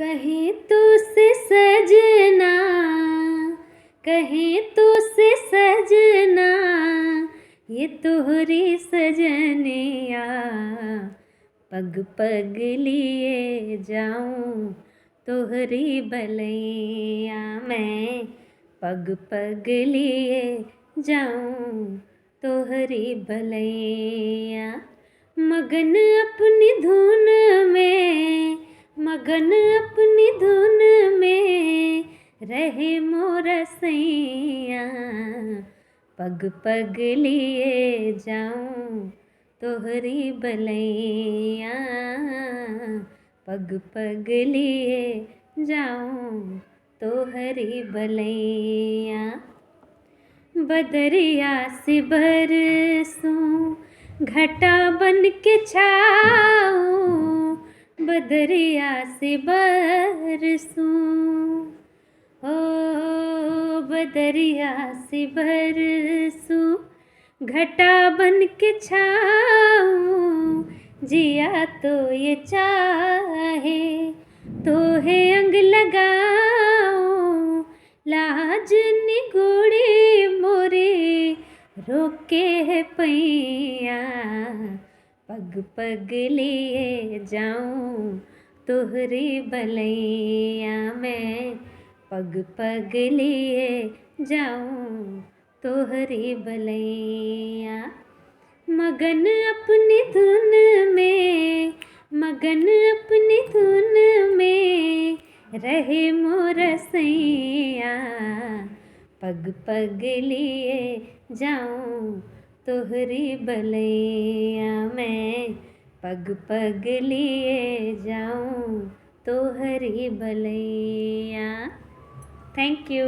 कहीं तुझसे सजना, कहीं तुझसे सजना, ये तोहरी सजनिया। पग पग लिए जाऊं तोहरी भलैया, मैं पग पग लिए जाऊं तोहरी भलैया। मगन अपनी धुन में, मगन अपनी धुन में रहे मोर सैया। पग पग लिए जाऊं तोहरी भलैया, पग पग लिए जाऊं तोहरी भलैया। बदरिया से बरसूं घटा बन के छाऊं, बदरिया से बरसूं, ओ बदरिया से बरसूं घटा बन के छाऊं। जिया तो ये चाहे तो है अंग लगाऊं, लाज निगोड़ी मोरे रोके है पैया। पग पग लिए जाऊं तोहरी भलैया, मैं पग पग लिए जाऊं तोहरी भलैया। मगन अपनी धुन में, मगन अपनी धुन में रहे मोर सैया। पग पग लिए जाऊं तोहरी भलैया, मैं पग पग लिए जाऊं तोहरी भलैया। Thank you.